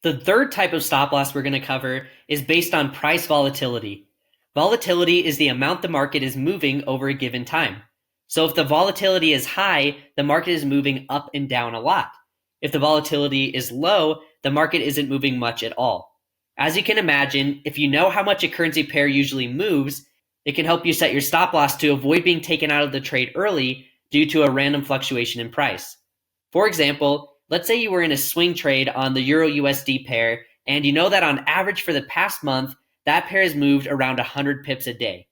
The third type of stop loss we're going to cover is based on price volatility. Volatility is the amount the market is moving over a given time. So if the volatility is high, the market is moving up and down a lot. If the volatility is low, the market isn't moving much at all. As you can imagine, if you know how much a currency pair usually moves, it can help you set your stop loss to avoid being taken out of the trade early due to a random fluctuation in price. For example, let's say you were in a swing trade on the Euro USD pair, and you know that on average for the past month, that pair has moved around 100 pips a day.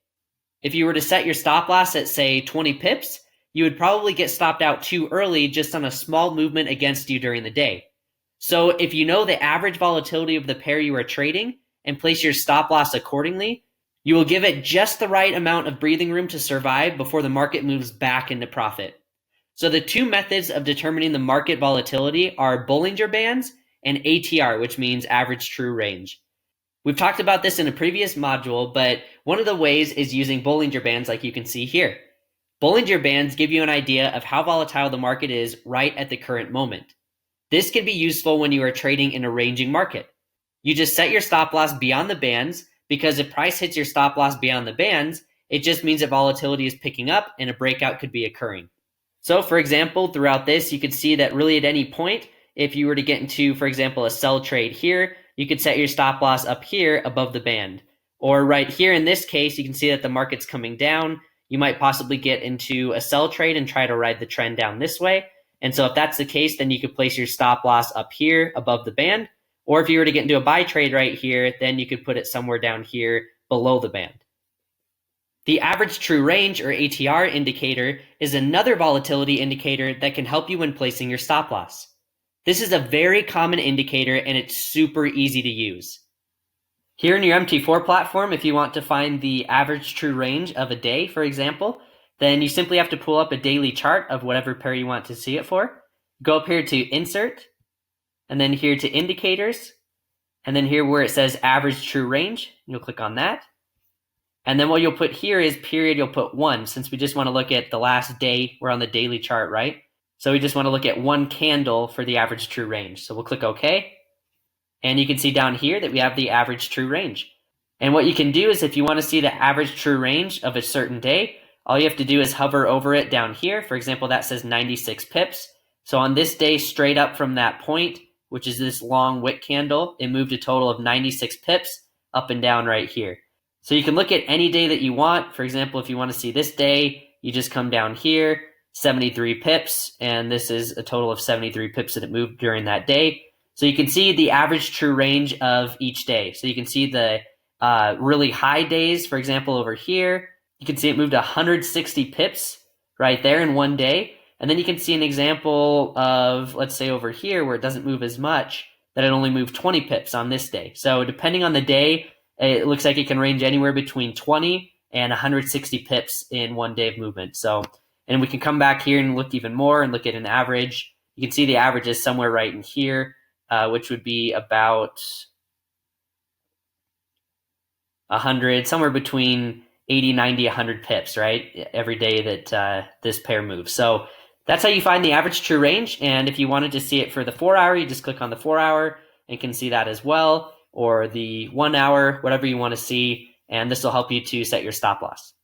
If you were to set your stop loss at, say, 20 pips, you would probably get stopped out too early just on a small movement against you during the day. So if you know the average volatility of the pair you are trading and place your stop loss accordingly, you will give it just the right amount of breathing room to survive before the market moves back into profit. So the two methods of determining the market volatility are Bollinger Bands and ATR, which means average true range. We've talked about this in a previous module, but one of the ways is using Bollinger Bands like you can see here. Bollinger Bands give you an idea of how volatile the market is right at the current moment. This can be useful when you are trading in a ranging market. You just set your stop loss beyond the bands, because if price hits your stop loss beyond the bands, it just means that volatility is picking up and a breakout could be occurring. So for example, throughout this, you could see that really at any point, if you were to get into, for example, a sell trade here, you could set your stop loss up here above the band. Or right here in this case, you can see that the market's coming down. You might possibly get into a sell trade and try to ride the trend down this way. And so if that's the case, then you could place your stop loss up here above the band. Or if you were to get into a buy trade right here, then you could put it somewhere down here below the band. The average true range, or ATR indicator, is another volatility indicator that can help you when placing your stop loss. This is a very common indicator and it's super easy to use. Here in your MT4 platform, if you want to find the average true range of a day, for example, then you simply have to pull up a daily chart of whatever pair you want to see it for. Go up here to Insert, and then here to Indicators, and then here where it says Average True Range, you'll click on that. And then what you'll put here is period, you'll put 1, since we just want to look at the last day. We're on the daily chart, right? So we just want to look at one candle for the average true range. So we'll click OK. And you can see down here that we have the average true range. And what you can do is if you want to see the average true range of a certain day, all you have to do is hover over it down here. For example, that says 96 pips. So on this day, straight up from that point, which is this long wick candle, it moved a total of 96 pips up and down right here. So you can look at any day that you want. For example, if you want to see this day, you just come down here, 73 pips, and this is a total of 73 pips that it moved during that day. So you can see the average true range of each day. So you can see the really high days, for example, over here. You can see it moved 160 pips right there in one day. And then you can see an example of, let's say over here, where it doesn't move as much, that it only moved 20 pips on this day. So depending on the day, it looks like it can range anywhere between 20 and 160 pips in one day of movement. So, and we can come back here and look even more and look at an average. You can see the average is somewhere right in here, which would be about 100, somewhere between 80, 90, 100 pips, right? Every day that this pair moves. So that's how you find the average true range. And if you wanted to see it for the 4 hour, you just click on the 4 hour and can see that as well, or the 1 hour, whatever you want to see. And this will help you to set your stop loss.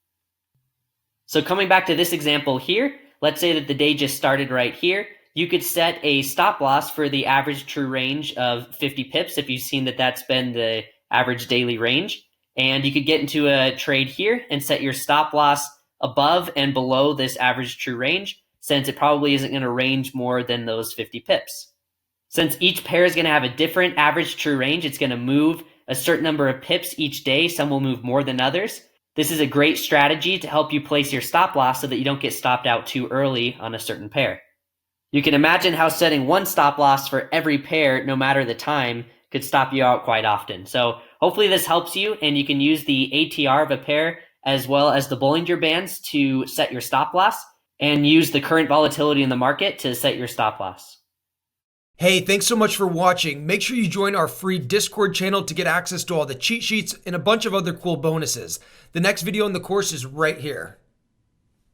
So coming back to this example here, let's say that the day just started right here. You could set a stop loss for the average true range of 50 pips if you've seen that that's been the average daily range. And you could get into a trade here and set your stop loss above and below this average true range, since it probably isn't going to range more than those 50 pips. Since each pair is going to have a different average true range, it's going to move a certain number of pips each day. Some will move more than others. This is a great strategy to help you place your stop loss so that you don't get stopped out too early on a certain pair. You can imagine how setting one stop loss for every pair, no matter the time, could stop you out quite often. So hopefully this helps you, and you can use the ATR of a pair as well as the Bollinger Bands to set your stop loss, and use the current volatility in the market to set your stop loss. Hey, thanks so much for watching. Make sure you join our free Discord channel to get access to all the cheat sheets and a bunch of other cool bonuses. The next video in the course is right here.